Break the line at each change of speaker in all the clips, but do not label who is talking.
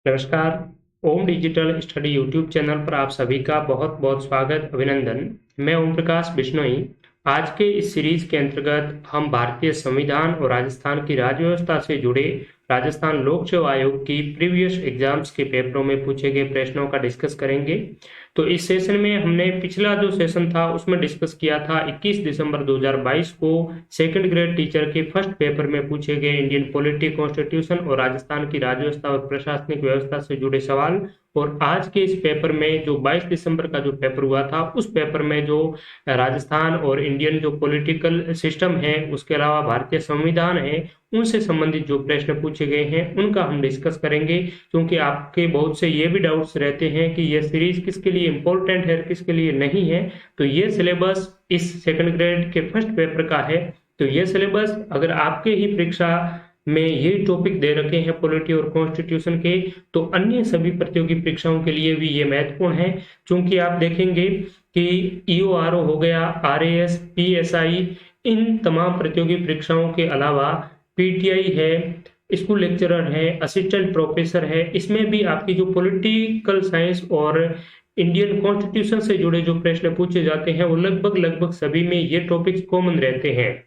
नमस्कार। ओम digital study YouTube channel पर आप सभी का बहुत बहुत स्वागत, अभिनंदन। मैं ओम प्रकाश बिश्नोई। आज के इस सीरीज के अंतर्गत हम भारतीय संविधान और राजस्थान की राज्य व्यवस्था से जुड़े राजस्थान लोक सेवा आयोग की प्रीवियस एग्जाम्स के पेपरों में पूछे गए प्रश्नों का डिस्कस करेंगे। तो इस सेशन में हमने पिछला जो सेशन था उसमें डिस्कस किया था 21 दिसंबर 2022 को सेकंड ग्रेड टीचर के फर्स्ट पेपर में पूछे गए इंडियन पॉलिटी, कॉन्स्टिट्यूशन और राजस्थान की राज्य व्यवस्था और प्रशासनिक व्यवस्था से जुड़े सवाल। और आज के इस पेपर में जो 22 दिसंबर का जो पेपर हुआ था उस पेपर में जो राजस्थान और इंडियन जो पॉलिटिकल सिस्टम है, उसके अलावा भारतीय संविधान है, उनसे संबंधित जो प्रश्न पूछे गए हैं उनका हम डिस्कस करेंगे। क्योंकि आपके बहुत से ये भी डाउट्स रहते हैं कि यह सीरीज किसके लिए इम्पोर्टेंट है, किसके लिए नहीं है। तो ये सिलेबस इस सेकंड ग्रेड के फर्स्ट पेपर का है। तो ये सिलेबस अगर आपके ही परीक्षा में ये टॉपिक दे रखे हैं पॉलिटी और कॉन्स्टिट्यूशन के, तो अन्य सभी प्रतियोगी परीक्षाओं के लिए भी ये महत्वपूर्ण है। क्योंकि आप देखेंगे कि ईओआरओ हो गया, आरएएस, पीएसआई, इन तमाम प्रतियोगी परीक्षाओं के अलावा पीटीआई है, स्कूल लेक्चरर है, असिस्टेंट प्रोफेसर है, इसमें भी आपकी जो पॉलिटिकल साइंस और इंडियन कॉन्स्टिट्यूशन से जुड़े जो प्रश्न पूछे जाते हैं वो लगभग सभी में ये टॉपिक्स कॉमन रहते हैं।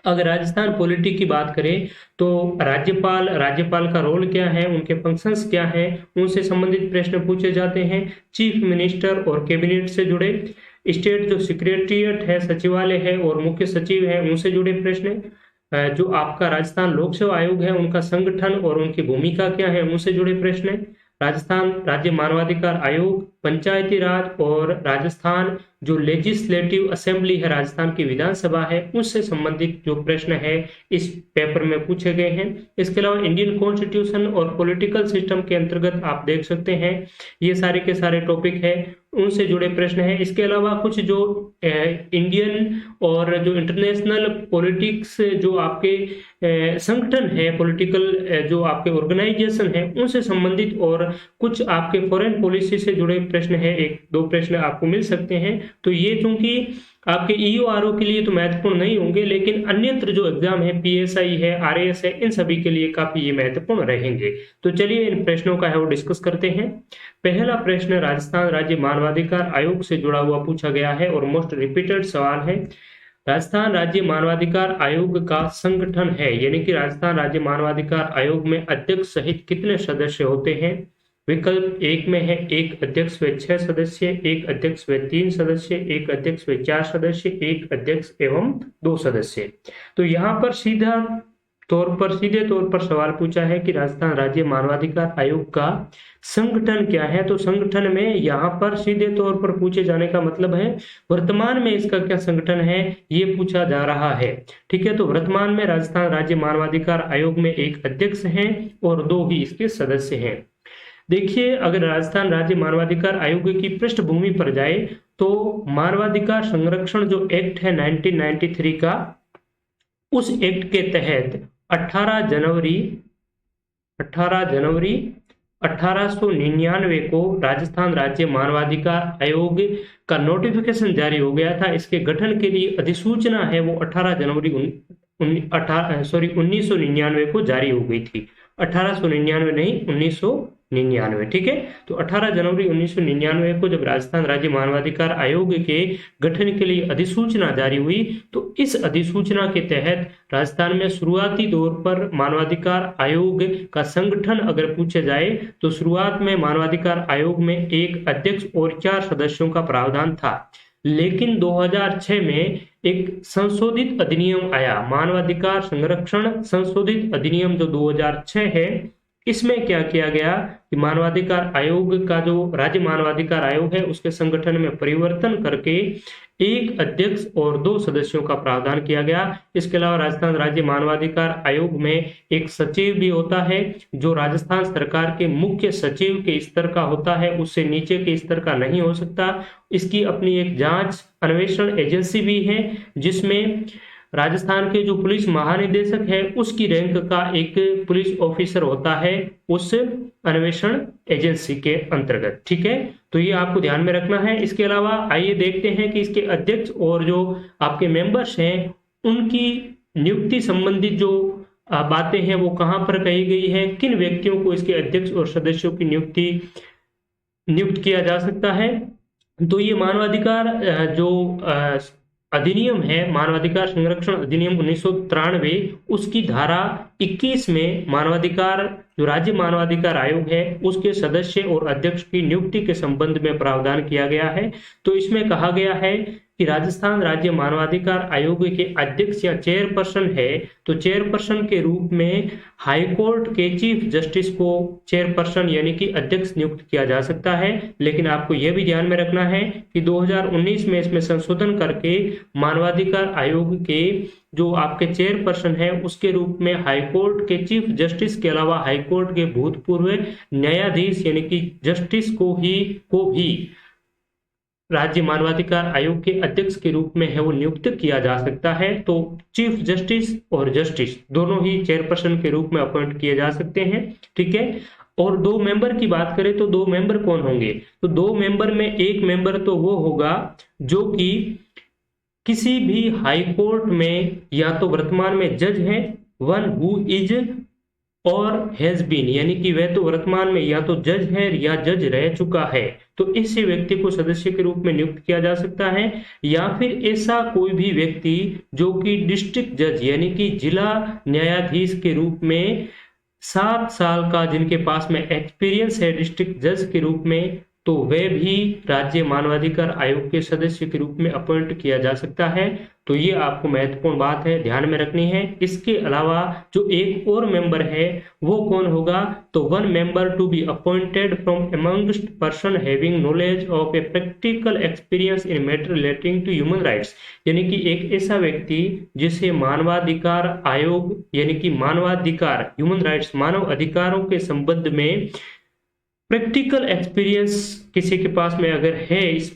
अगर राजस्थान पॉलिटी की बात करें तो राज्यपाल का रोल क्या है, उनके फंक्शंस क्या हैं, उनसे संबंधित प्रश्न पूछे जाते हैं। चीफ मिनिस्टर और कैबिनेट से जुड़े, स्टेट जो सेक्रेटरीट है, सचिवालय है और मुख्य सचिव है, उनसे जुड़े प्रश्न। जो आपका राजस्थान लोक सेवा आयोग है, उनका संगठन और उनकी भूमिका क्या है, उनसे जुड़े प्रश्न। राजस्थान राज्य मानवाधिकार आयोग, पंचायती राज और राजस्थान जो लेजिस्लेटिव असेंबली है, राजस्थान की विधानसभा है, उससे संबंधित जो प्रश्न है इस पेपर में पूछे गए हैं। इसके अलावा इंडियन कॉन्स्टिट्यूशन और पॉलिटिकल सिस्टम के अंतर्गत आप देख सकते हैं ये सारे के सारे टॉपिक है, उनसे जुड़े प्रश्न है। इसके अलावा कुछ जो इंडियन और जो इंटरनेशनल पॉलिटिक्स जो आपके संगठन है, पॉलिटिकल जो आपके ऑर्गेनाइजेशन है, उनसे संबंधित और कुछ आपके फॉरेन पॉलिसी से जुड़े प्रश्न है, एक दो प्रश्न आपको मिल सकते हैं। तो ये चूंकि आपके ईओआरओ के लिए तो महत्वपूर्ण नहीं होंगे, लेकिन अन्यत्र जो एग्जाम है, पीएसआई है, आरएएस है, इन सभी के लिए काफी ये महत्वपूर्ण रहेंगे। तो चलिए इन प्रश्नों का है वो डिस्कस करते हैं। पहला प्रश्न राजस्थान राज्य मानवाधिकार आयोग से जुड़ा हुआ पूछा गया है और मोस्ट रिपीटेड सवाल है। राजस्थान राज्य मानवाधिकार आयोग का संगठन है, यानी कि राजस्थान राज्य मानवाधिकार आयोग में अध्यक्ष सहित कितने सदस्य होते हैं। विकल्प एक में है एक अध्यक्ष व 6 सदस्य, एक अध्यक्ष व 3 सदस्य, एक अध्यक्ष व 4 सदस्य, एक अध्यक्ष एवं 2 सदस्य। तो यहाँ पर सीधे तौर पर सवाल पूछा है कि राजस्थान राज्य मानवाधिकार आयोग का संगठन क्या है। तो संगठन में यहाँ पर सीधे तौर पर पूछे जाने का मतलब है वर्तमान में इसका क्या संगठन है, ये पूछा जा रहा है। ठीक है, तो वर्तमान में राजस्थान राज्य मानवाधिकार आयोग में एक अध्यक्ष है और 2 ही इसके सदस्य हैं। देखिए, अगर राजस्थान राज्य मानवाधिकार आयोग की पृष्ठभूमि पर जाए तो मानवाधिकार संरक्षण जो एक्ट है 1993 का, उस एक्ट के तहत 18 जनवरी 1899 को राजस्थान राज्य मानवाधिकार आयोग का नोटिफिकेशन जारी हो गया था। इसके गठन के लिए अधिसूचना है वो 18 जनवरी 1999 को जारी हो गई थी। 1899 नहीं, 1999। ठीक है, तो 18 जनवरी 1999 को जब राजस्थान राज्य मानवाधिकार आयोग के गठन के लिए अधिसूचना जारी हुई, तो इस अधिसूचना के तहत राजस्थान में शुरुआती दौर पर मानवाधिकार आयोग का संगठन अगर पूछा जाए तो शुरुआत में मानवाधिकार आयोग में एक अध्यक्ष और 4 सदस्यों का प्रावधान था। लेकिन 2006 में एक संशोधित अधिनियम आया, मानवाधिकार संरक्षण संशोधित अधिनियम जो 2006 है। इसमें क्या किया गया कि मानवाधिकार आयोग का जो राज्य मानवाधिकार आयोग है उसके संगठन में परिवर्तन करके एक अध्यक्ष और 2 सदस्यों का प्रावधान किया गया। इसके अलावा राजस्थान राज्य मानवाधिकार आयोग में एक सचिव भी होता है जो राजस्थान सरकार के मुख्य सचिव के स्तर का होता है, उससे नीचे के स्तर का नहीं हो सकता। इसकी अपनी एक जांच अन्वेषण एजेंसी भी है जिसमें राजस्थान के जो पुलिस महानिदेशक है उसकी रैंक का एक पुलिस ऑफिसर होता है उस अन्वेषण एजेंसी के अंतर्गत। ठीक है, तो ये आपको ध्यान में रखना है। इसके अलावा आइए देखते हैं कि इसके अध्यक्ष और जो आपके मेंबर्स हैं उनकी नियुक्ति संबंधित जो बातें हैं वो कहाँ पर कही गई है, किन व्यक्तियों को इसके अध्यक्ष और सदस्यों की नियुक्त किया जा सकता है। तो ये मानवाधिकार जो अधिनियम है, मानवाधिकार संरक्षण अधिनियम 1993, उसकी धारा 21 में मानवाधिकार जो राज्य मानवाधिकार आयोग है उसके सदस्य और अध्यक्ष की नियुक्ति के संबंध में प्रावधान किया गया है। तो इसमें कहा गया है कि राजस्थान राज्य मानवाधिकार आयोग के अध्यक्ष या चेयरपर्सन है, तो चेयरपर्सन के रूप में हाईकोर्ट के चीफ जस्टिस को चेयरपर्सन यानी कि अध्यक्ष नियुक्त किया जा सकता है। लेकिन आपको यह भी ध्यान में रखना है कि 2019 में इसमें संशोधन करके मानवाधिकार आयोग के जो आपके चेयरपर्सन है उसके रूप में हाईकोर्ट के चीफ जस्टिस के अलावा हाईकोर्ट के भूतपूर्व न्यायाधीश यानी कि जस्टिस को भी राज्य मानवाधिकार आयोग के अध्यक्ष के रूप में है वो नियुक्त किया जा सकता है। तो चीफ जस्टिस और जस्टिस दोनों ही चेयरपर्सन के रूप में अपॉइंट किए जा सकते हैं, ठीक है। और 2 मेंबर की बात करें तो 2 मेंबर कौन होंगे, तो 2 मेंबर में एक मेंबर तो वो होगा जो कि किसी भी हाई कोर्ट में या तो वर्तमान में जज है, वन हु इज और हैज बीन, यानी कि वह तो वर्तमान में या तो जज है या जज रह चुका है, तो इस व्यक्ति को सदस्य के रूप में नियुक्त किया जा सकता है। या फिर ऐसा कोई भी व्यक्ति जो कि डिस्ट्रिक्ट जज यानी कि जिला न्यायाधीश के रूप में 7 साल का जिनके पास में एक्सपीरियंस है डिस्ट्रिक्ट जज के रूप में, तो वह भी राज्य मानवाधिकार आयोग के सदस्य के रूप में अपॉइंट किया जा सकता है। तो ये आपको महत्वपूर्ण बात है, ध्यान में रखनी है। इसके अलावा जो एक और मेंबर है वो कौन होगा, तो 1 member to be appointed from amongst person having knowledge of a practical experience in matter relating to human rights, यानी कि एक ऐसा व्यक्ति जिसे मानवाधिकार आयोग यानी कि मानवाधिकार ह्यूमन राइट्स मानव अधिकारों के संबंध में प्रैक्टिकल एक्सपीरियंस किसी के पास में अगर है, इस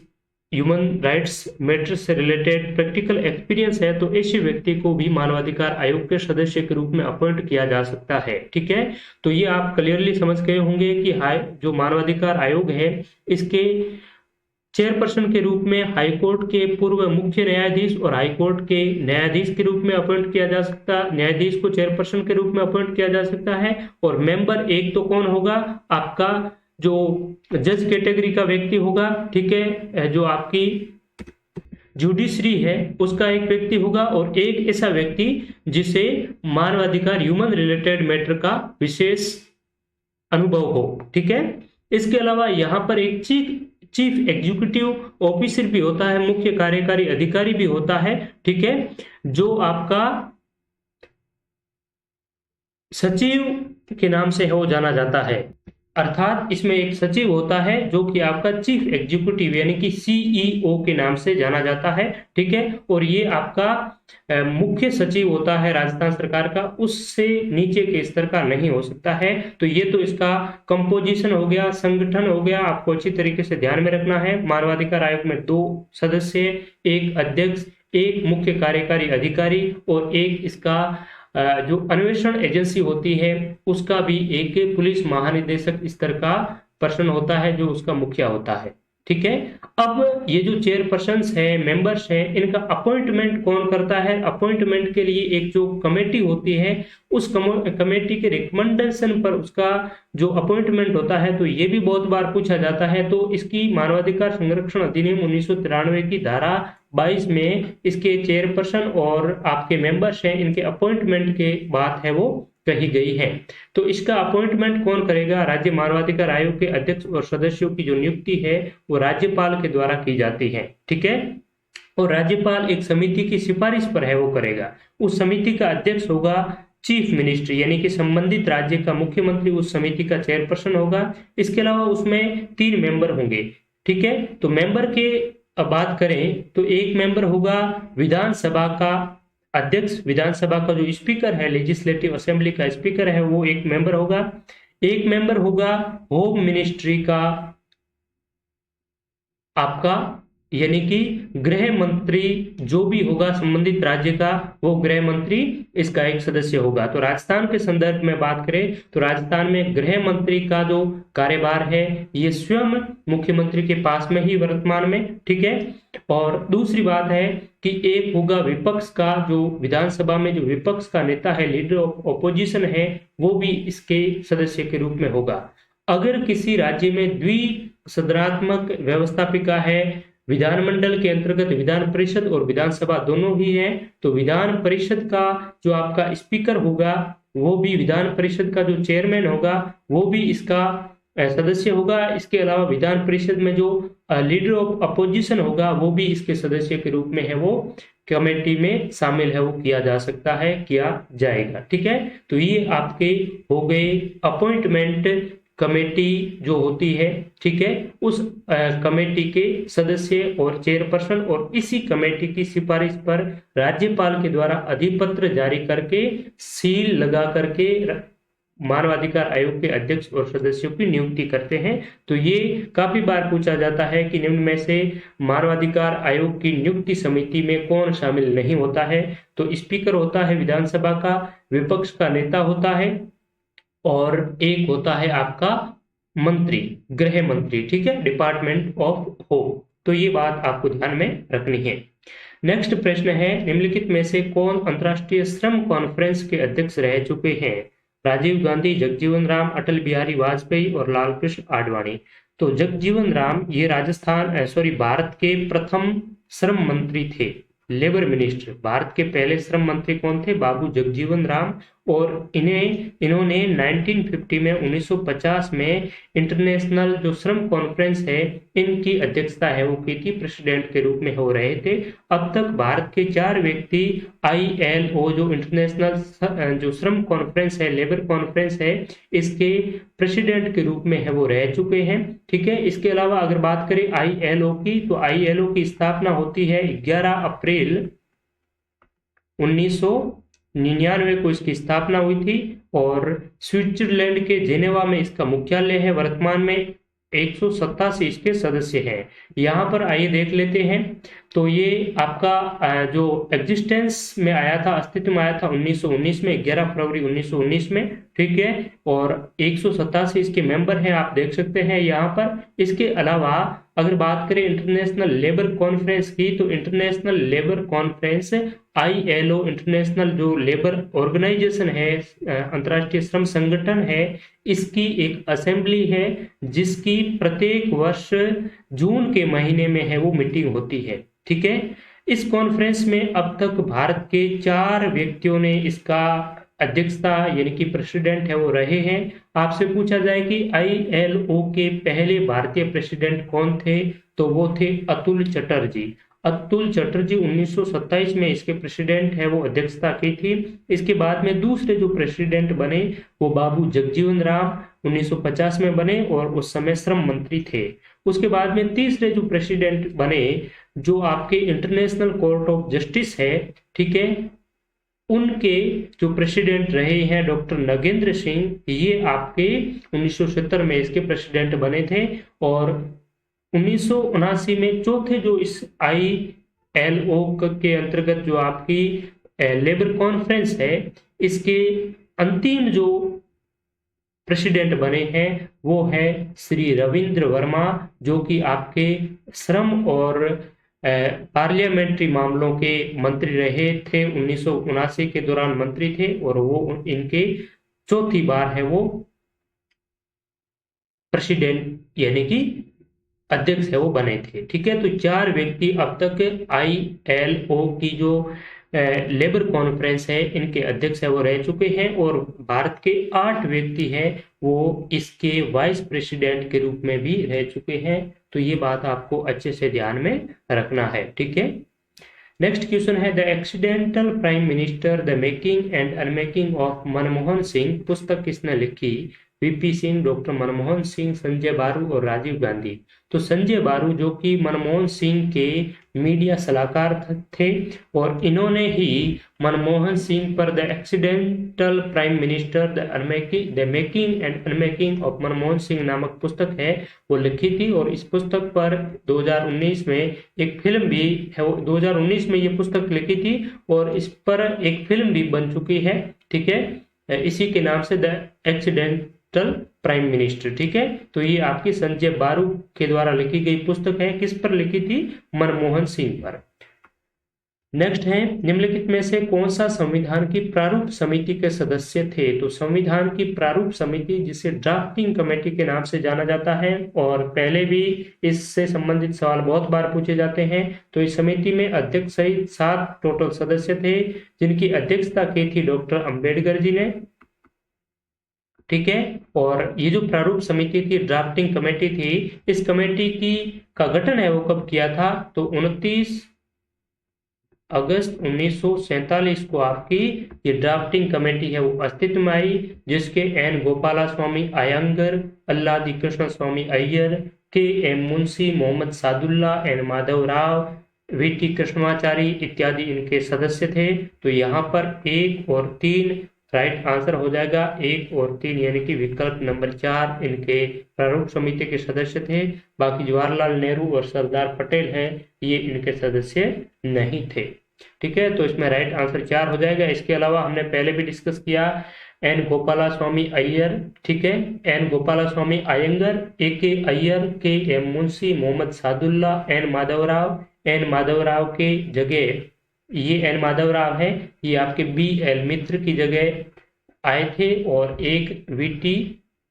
ह्यूमन राइट्स मैटर से रिलेटेड प्रैक्टिकल एक्सपीरियंस है, तो ऐसे व्यक्ति को भी मानवाधिकार आयोग के सदस्य के रूप में अपॉइंट किया जा सकता है, ठीक है। तो ये आप क्लियरली समझ गए होंगे कि जो मानवाधिकार आयोग है इसके चेयरपर्सन के रूप में हाईकोर्ट के पूर्व मुख्य न्यायाधीश और हाईकोर्ट के न्यायाधीश के रूप में अपॉइंट किया जा सकता, न्यायाधीश को चेयरपर्सन के रूप में अपॉइंट किया जा सकता है। और मेंबर एक तो कौन होगा, आपका जो जज कैटेगरी का व्यक्ति होगा, ठीक है, जो आपकी जुडिशरी है उसका एक व्यक्ति होगा, और एक ऐसा व्यक्ति जिसे मानवाधिकार ह्यूमन रिलेटेड मैटर का विशेष अनुभव हो, ठीक है। इसके अलावा यहाँ पर एक चीफ एग्जीक्यूटिव ऑफिसर भी होता है, मुख्य कार्यकारी अधिकारी भी होता है, ठीक है, जो आपका सचिव के नाम से हो जाना जाता है। अर्थात इसमें एक सचिव होता है जो कि आपका चीफ एग्जीक्यूटिव यानी कि सीईओ के नाम से जाना जाता है, ठीक है। और ये आपका मुख्य सचिव होता है राजस्थान सरकार का, उससे नीचे के स्तर का नहीं हो सकता है। तो ये तो इसका कंपोजिशन हो गया, संगठन हो गया, आपको अच्छी तरीके से ध्यान में रखना है। मानवाधिकार आयोग में 2 सदस्य, एक अध्यक्ष, एक मुख्य कार्यकारी अधिकारी और एक इसका जो अन्वेषण एजेंसी होती है उसका भी एक पुलिस महानिदेशक स्तर का पर्सन होता है जो उसका मुखिया होता है, ठीक है। अब ये जो चेयरपर्सन है, मेंबर्स हैं, इनका अपॉइंटमेंट कौन करता है, अपॉइंटमेंट के लिए एक जो कमेटी होती है उस कमेटी के रिकमेंडेशन पर उसका जो अपॉइंटमेंट होता है। तो ये भी बहुत बार पूछा जाता है, तो इसकी मानवाधिकार संरक्षण अधिनियम 1993 की धारा 22 में इसके चेयरपर्सन और आपके मेंबर्स हैं, इनके अपॉइंटमेंट के बात है वो कही गई है। तो इसका अपॉइंटमेंट कौन करेगा, राज्य मानवाधिकार आयोग के अध्यक्ष और सदस्यों की जो नियुक्ति है वो राज्यपाल के द्वारा की जाती है, ठीक है। और राज्यपाल एक समिति की सिफारिश पर है वो करेगा। उस समिति का अध्यक्ष होगा चीफ मिनिस्टर यानी कि संबंधित राज्य का मुख्यमंत्री उस समिति का चेयरपर्सन होगा। इसके अलावा उसमें 3 मेंबर होंगे, ठीक है। तो मेंबर के अब बात करें तो एक मेंबर होगा विधानसभा का अध्यक्ष, विधानसभा का जो स्पीकर है, लेजिस्लेटिव असेंबली का स्पीकर है, वो एक मेंबर होगा। एक मेंबर होगा होम मिनिस्ट्री का आपका यानी कि गृह मंत्री जो भी होगा संबंधित राज्य का, वो गृह मंत्री इसका एक सदस्य होगा। तो राजस्थान के संदर्भ में बात करें तो राजस्थान में गृह मंत्री का जो कार्यभार है ये स्वयं मुख्यमंत्री के पास में ही वर्तमान में, ठीक है। और दूसरी बात है कि एक होगा विपक्ष का, जो विधानसभा में जो विपक्ष का नेता है, लीडर ऑफ ऑपोजिशन है, वो भी इसके सदस्य के रूप में होगा। अगर किसी राज्य में द्विसदनात्मक व्यवस्थापिका है, विधानमंडल के अंतर्गत विधान परिषद और विधानसभा दोनों ही है, तो विधान परिषद का जो आपका स्पीकर होगा वो भी, विधान परिषद का जो चेयरमैन होगा वो भी इसका सदस्य होगा। इसके अलावा विधान परिषद में जो लीडर ऑफ अपोजिशन होगा वो भी इसके सदस्य के रूप में है, वो कमेटी में शामिल है, वो किया जा सकता है, किया जाएगा, ठीक है। तो ये आपके हो गए अपॉइंटमेंट कमेटी जो होती है, ठीक है, उस कमेटी के सदस्य और चेयरपर्सन, और इसी कमेटी की सिफारिश पर राज्यपाल के द्वारा अधिपत्र जारी करके सील लगा करके मानवाधिकार आयोग के अध्यक्ष और सदस्यों की नियुक्ति करते हैं। तो ये काफी बार पूछा जाता है कि निम्न में से मानवाधिकार आयोग की नियुक्ति समिति में कौन शामिल नहीं होता है। तो स्पीकर होता है विधानसभा का, विपक्ष का नेता होता है, और एक होता है आपका मंत्री, गृह मंत्री, ठीक है, डिपार्टमेंट ऑफ होम। तो ये बात आपको ध्यान में रखनी है। नेक्स्ट प्रश्न है, निम्नलिखित में से कौन अंतर्राष्ट्रीय श्रम कॉन्फ्रेंस के अध्यक्ष रह चुके हैं? राजीव गांधी, जगजीवन राम, अटल बिहारी वाजपेयी और लाल कृष्ण आडवाणी। तो जगजीवन राम ये भारत के प्रथम श्रम मंत्री थे, लेबर मिनिस्टर। भारत के पहले श्रम मंत्री कौन थे? बाबू जगजीवन राम। और इन्होंने 1950 में इंटरनेशनल जो श्रम कॉन्फ्रेंस है इनकी अध्यक्षता है वो की थी, प्रेसिडेंट के रूप में हो रहे थे। अब तक भारत के 4 व्यक्ति ILO जो इंटरनेशनल जो श्रम कॉन्फ्रेंस है, लेबर कॉन्फ्रेंस है, इसके प्रेसिडेंट के रूप में है वो रह चुके हैं, ठीक है। इसके अलावा अगर बात करें ILO की, तो ILO की स्थापना होती है 11 अप्रैल 1999 को इसकी स्थापना हुई थी, और स्विट्जरलैंड के जेनेवा में इसका मुख्यालय है। वर्तमान में 187 इसके सदस्य हैं। यहाँ पर आइए देख लेते हैं। तो ये आपका जो एग्जिस्टेंस में आया था, अस्तित्व में आया था 1919 में, 11 फरवरी 1919 में, ठीक है। और 187 इसके मेंबर हैं, आप देख सकते हैं यहाँ पर। इसके अलावा अगर बात करें इंटरनेशनल लेबर कॉन्फ्रेंस की, तो international labour conference ILO international जो लेबर ऑर्गेनाइजेशन है, अंतर्राष्ट्रीय श्रम संगठन है, इसकी एक असेंबली है जिसकी प्रत्येक वर्ष जून के महीने में है वो मीटिंग होती है, ठीक है। इस कॉन्फ्रेंस में अब तक भारत के 4 व्यक्तियों ने इसका अध्यक्षता यानी कि प्रेसिडेंट है वो रहे हैं। आपसे पूछा जाए कि ILO के पहले भारतीय प्रेसिडेंट कौन थे, तो वो थे अतुल चटर्जी। अतुल चटर्जी 1927 में इसके प्रेसिडेंट है वो अध्यक्षता की थी। इसके बाद में दूसरे जो प्रेसिडेंट बने वो बाबू जगजीवन राम 1950 में बने, और उस समय श्रम मंत्री थे। उसके बाद में तीसरे जो प्रेसिडेंट बने, जो आपके इंटरनेशनल कोर्ट ऑफ जस्टिस है, ठीक है, उनके जो प्रेसिडेंट रहे हैं डॉक्टर नगेंद्र सिंह, ये आपके 1970 में इसके प्रेसिडेंट बने थे। और 1979 में चौथे जो इस ILO के अंतर्गत जो आपकी लेबर कॉन्फ्रेंस है, इसके अंतिम जो प्रेसिडेंट बने हैं वो है श्री रविंद्र वर्मा, जो कि आपके श्रम और पार्लियामेंट्री मामलों के मंत्री रहे थे। 1979 के दौरान मंत्री थे, और वो इनके चौथी बार है वो प्रेसिडेंट यानी कि अध्यक्ष है वो बने थे, ठीक है। तो 4 व्यक्ति अब तक ILO की जो लेबर कॉन्फ्रेंस है इनके अध्यक्ष है वो रह चुके हैं, और भारत के 8 व्यक्ति हैं वो इसके वाइस प्रेसिडेंट के रूप में भी रह चुके हैं। तो ये बात आपको अच्छे से ध्यान में रखना है, ठीक है। नेक्स्ट क्वेश्चन है, the accidental prime minister the making and unmaking of Manmohan Singh पुस्तक किसने लिखी? वीपी सिंह, डॉक्टर मनमोहन सिंह, संजय बारू और राजीव गांधी। तो संजय बारू जो कि मनमोहन सिंह के मीडिया सलाहकार थे और इन्होंने ही मनमोहन सिंह पर the accidental prime minister, the making and unmaking of Manmohan Singh नामक पुस्तक है वो लिखी थी। और इस पुस्तक पर 2019 में एक फिल्म भी है, 2019 में ये पुस्तक लिखी थी और इस पर एक फिल्म भी बन चुकी है, ठीक है, इसी के नाम से द एक्सीडेंटल प्राइम मिनिस्टर, ठीक है। तो ये आपकी संजय बारू के द्वारा लिखी गई पुस्तक है। किस पर लिखी थी? मनमोहन सिंह पर। नेक्स्ट है, निम्नलिखित में से कौन सा संविधान की प्रारूप समिति के सदस्य थे? तो संविधान की प्रारूप समिति, जिसे ड्राफ्टिंग कमेटी के नाम से जाना जाता है, और पहले भी इससे संबंधित सवाल बहुत बार पूछे जाते हैं। तो इस समिति में अध्यक्ष सहित 7 टोटल सदस्य थे, जिनकी अध्यक्षता की थी डॉक्टर अंबेडकर जी ने, ठीक है। और ये जो प्रारूप समिति थी, ड्राफ्टिंग कमेटी थी, इस कमेटी की का गठन है वो कब किया था? तो 29 अगस्त 1947 को आपकी ये ड्राफ्टिंग कमेटी है वो अस्तित्व में आई, जिसके N Gopalaswami Ayyangar, Alladi Krishnaswami Ayyar, K M Munshi, Mohammad Saadulla, N Madhav Rao, VT Krishnamachari इत्यादि इनके सदस्य थे। तो यहाँ पर 1 और 3 राइट आंसर हो जाएगा। 1 और 3 यानी कि विकल्प नंबर 4 इनके प्रारूप समिति के सदस्य थे। बाकी जवाहरलाल नेहरू और सरदार पटेल हैं, ये इनके सदस्य नहीं थे, ठीक है। तो इसमें राइट आंसर 4 हो जाएगा। इसके अलावा हमने पहले भी डिस्कस किया एन गोपालास्वामी अय्यर, ठीक है, एन गोपालास्वामी अयंगर, ए के Iyer, K M Munshi, Mohammad Saadulla, N Madhavrao के जगह ये एन माधवराव है, ये आपके बी एल मित्र की जगह आए थे। और एक वीटी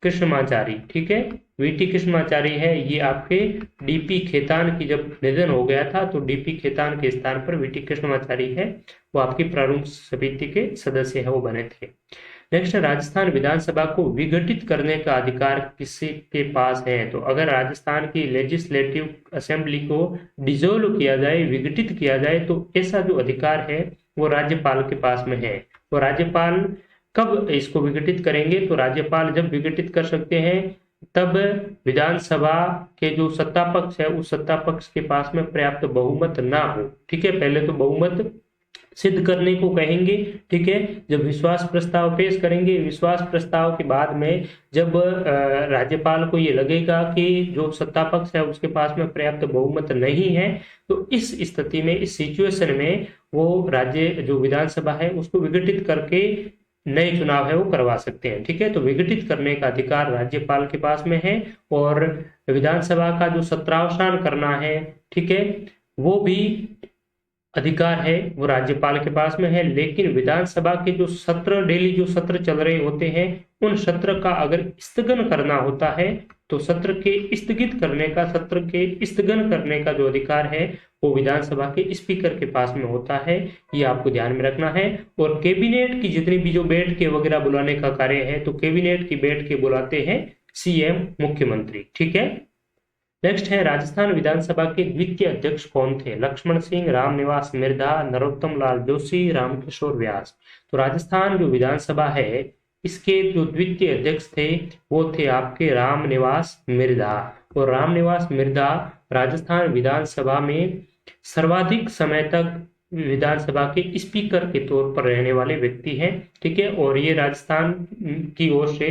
कृष्णमाचारी, ठीक है, वीटी कृष्णमाचारी है, ये आपके डीपी खेतान की जब निधन हो गया था तो डीपी खेतान के स्थान पर वीटी कृष्णमाचारी है, वो आपकी प्रारूप समिति के सदस्य है, वो बने थे। नेक्स्ट, राजस्थान विधानसभा को विघटित करने का अधिकार किसी के पास है? तो अगर राजस्थान की लेजिस्लेटिव असेंबली को डिसोल्व किया जाए, विघटित किया जाए, तो ऐसा जो अधिकार है वो राज्यपाल के पास में है। तो राज्यपाल कब इसको विघटित करेंगे? तो राज्यपाल जब विघटित कर सकते हैं तब विधानसभा के जो सत्ता पक्ष है उस सत्ता पक्ष के पास में पर्याप्त बहुमत ना हो, ठीक है। पहले तो बहुमत सिद्ध करने को कहेंगे, ठीक है। जब विश्वास प्रस्ताव पेश करेंगे, विश्वास प्रस्ताव के बाद में जब राज्यपाल को ये लगेगा कि जो सत्ता पक्ष है उसके पास में पर्याप्त बहुमत नहीं है, तो इस स्थिति में, इस सिचुएशन में वो राज्य जो विधानसभा है उसको विघटित करके नए चुनाव है वो करवा सकते हैं, ठीक है। तो विघटित करने का अधिकार राज्यपाल के पास में है। और विधानसभा का जो सत्रावसान करना है, ठीक है, वो भी अधिकार है वो राज्यपाल के पास में है। लेकिन विधानसभा के जो सत्र, डेली जो सत्र चल रहे होते हैं, उन सत्र का अगर स्थगन करना होता है तो सत्र के स्थगन करने का जो अधिकार है वो विधानसभा के स्पीकर के पास में होता है, ये आपको ध्यान में रखना है। और कैबिनेट की जितनी भी जो बैठकें वगैरह बुलाने का कार्य है, तो कैबिनेट की बैठकें बुलाते हैं सीएम, मुख्यमंत्री, ठीक है। नेक्स्ट है, राजस्थान विधानसभा के द्वितीय अध्यक्ष कौन थे? लक्ष्मण सिंह, रामनिवास मिर्धा, नरोत्तम लाल जोशी, रामकिशोर व्यास। तो राजस्थान जो विधानसभा है इसके जो द्वितीय अध्यक्ष थे वो थे आपके रामनिवास मिर्धा। और रामनिवास मिर्धा राजस्थान विधानसभा में सर्वाधिक समय तक विधानसभा के स्पीकर के तौर पर रहने वाले व्यक्ति हैं, ठीक है। और ये राजस्थान की ओर से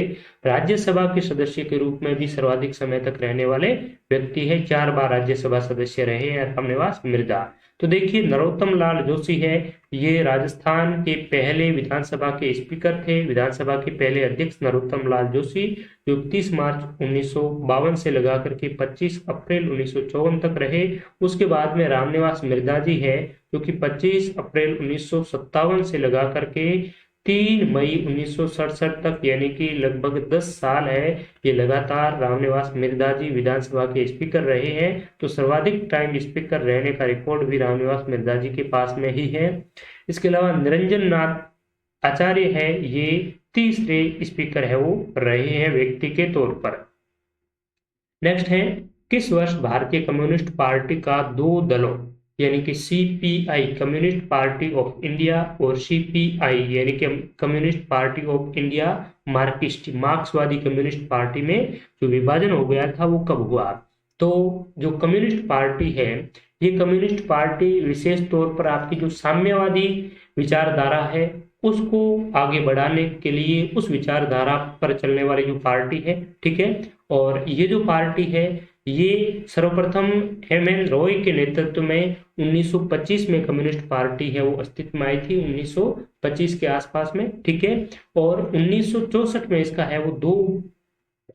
राज्यसभा के सदस्य के रूप में भी सर्वाधिक समय तक रहने वाले व्यक्ति है। 4 बार राज्यसभा सदस्य रहे हैं रामनिवास मिर्धा। तो देखिए, नरोत्तम लाल जोशी है, ये राजस्थान के पहले विधानसभा के स्पीकर थे, विधानसभा के पहले अध्यक्ष नरोत्तम लाल जोशी, जो 30 मार्च 1952 से लगा करके 25 अप्रैल 1954 तक रहे। उसके बाद में रामनिवास मिर्धा जी है, जो कि 25 अप्रैल 1957 से लगा करके 3 मई 1967 तक, यानी कि लगभग 10 साल है, ये लगातार रामनिवास मिर्धा जी विधानसभा के स्पीकर रहे हैं। तो सर्वाधिक टाइम स्पीकर रहने का रिकॉर्ड भी रामनिवास मिर्धा जी के पास में ही है। इसके अलावा निरंजन नाथ आचार्य है, ये तीसरे स्पीकर है वो रहे हैं व्यक्ति के तौर पर। नेक्स्ट है, किस वर्ष भारतीय कम्युनिस्ट पार्टी का 2 दलों यानी कि CPI communist party of India और CPI यानी कि communist party of India Marxist मार्क्सवादी कम्युनिस्ट पार्टी में जो विभाजन हो गया था वो कब हुआ? तो जो कम्युनिस्ट पार्टी है, ये कम्युनिस्ट पार्टी विशेष तौर पर आपकी जो साम्यवादी विचारधारा है उसको आगे बढ़ाने के लिए उस विचारधारा पर चलने वाली जो पार्टी है, ठीक है। और ये जो पार्टी है ये सर्वप्रथम एम.एन. रॉय के नेतृत्व में 1925 में कम्युनिस्ट पार्टी है वो अस्तित्व में आई थी, 1925 के आसपास में, ठीक है। और 1964 में इसका है वो दो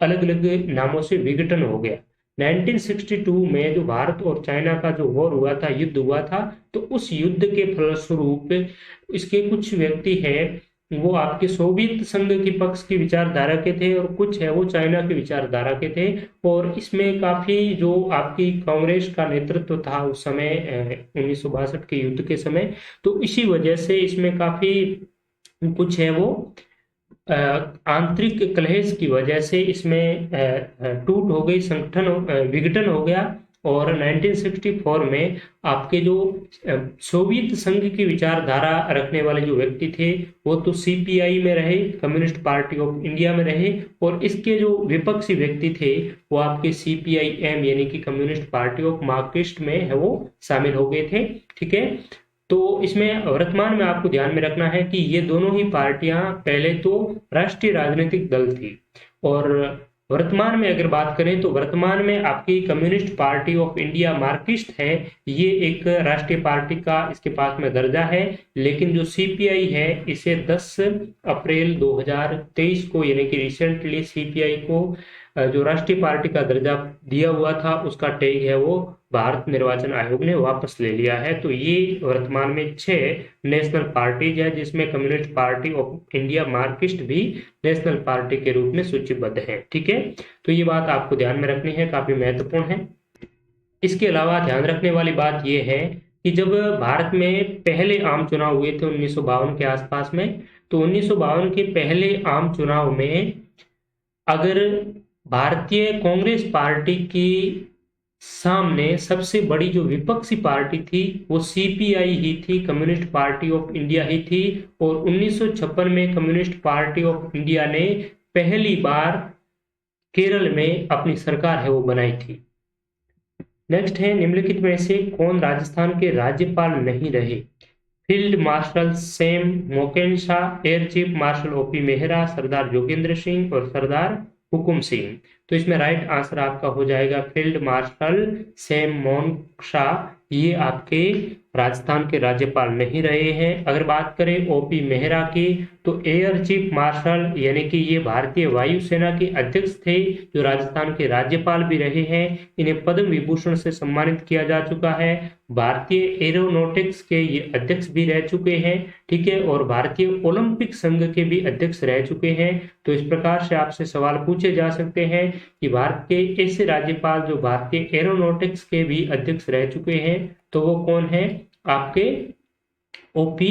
अलग अलग नामों से विघटन हो गया। 1962 में जो भारत और चाइना का जो वॉर हुआ था, युद्ध हुआ था, तो उस युद्ध के फलस्वरूप इसके कुछ व्यक्ति हैं वो आपके सोवियत संघ के पक्ष की विचारधारा के थे और कुछ है वो चाइना की विचारधारा के थे। और इसमें काफी जो आपकी कांग्रेस का नेतृत्व था उस समय 1962 के युद्ध के समय, तो इसी वजह से इसमें काफी कुछ है वो आंतरिक कलह की वजह से इसमें टूट हो गई, संगठन विघटन हो गया। और 1964 में आपके जो सोवियत संघ की विचारधारा रखने वाले जो व्यक्ति थे वो तो CPI में रहे, कम्युनिस्ट पार्टी ऑफ इंडिया में रहे, और इसके जो विपक्षी व्यक्ति थे वो आपके CPIM यानी कि कम्युनिस्ट पार्टी ऑफ मार्क्सिस्ट में है वो शामिल हो गए थे, ठीक है। तो इसमें वर्तमान में आपको ध्यान में रखना है कि ये दोनों ही पार्टियां पहले तो राष्ट्रीय राजनीतिक दल थी, और वर्तमान में अगर बात करें तो वर्तमान में आपकी communist party of India Marxist है, ये एक राष्ट्रीय पार्टी का इसके पास में दर्जा है। लेकिन जो CPI है इसे 10 अप्रैल 2023 को यानी कि रिसेंटली CPI को जो राष्ट्रीय पार्टी का दर्जा दिया हुआ था उसका टैग है वो भारत निर्वाचन आयोग ने वापस ले लिया है। तो ये वर्तमान में 6 नेशनल पार्टीज है जिसमें communist party of India Marxist भी नेशनल पार्टी के रूप में सूचीबद्ध है, ठीक है। तो ये बात आपको ध्यान में रखनी है, काफी महत्वपूर्ण है। इसके अलावा ध्यान रखने वाली बात यह है कि जब भारत में पहले आम चुनाव हुए थे 1952 के आसपास में, तो 1952 के पहले आम चुनाव में अगर भारतीय कांग्रेस पार्टी की सामने सबसे बड़ी जो विपक्षी पार्टी थी वो CPI ही थी, कम्युनिस्ट पार्टी ऑफ इंडिया ही थी। और 1956 में कम्युनिस्ट पार्टी ऑफ इंडिया ने पहली बार केरल में अपनी सरकार है वो बनाई थी। नेक्स्ट है निम्नलिखित में से कौन राजस्थान के राज्यपाल नहीं रहे? Field marshal Sam Manekshaw, air chief marshal OP Mehra, Sardar Joginder Singh और सरदार हुकुम सिंह। तो इसमें राइट आंसर आपका हो जाएगा फील्ड मार्शल सैम मोकेनशा, ये आपके राजस्थान के राज्यपाल नहीं रहे हैं। अगर बात करें OP मेहरा की तो एयर चीफ मार्शल यानी कि ये भारतीय वायुसेना के अध्यक्ष थे जो राजस्थान के राज्यपाल भी रहे हैं। इन्हें पद्म विभूषण से सम्मानित किया जा चुका है। भारतीय एरोनॉटिक्स के ये अध्यक्ष भी रह चुके हैं, ठीक है। और भारतीय ओलंपिक संघ के भी अध्यक्ष रह चुके हैं। तो इस प्रकार से आपसे सवाल पूछे जा सकते हैं कि भारत के ऐसे राज्यपाल जो भारतीय एरोनॉटिक्स के भी अध्यक्ष रह चुके हैं तो वो कौन है? आपके OP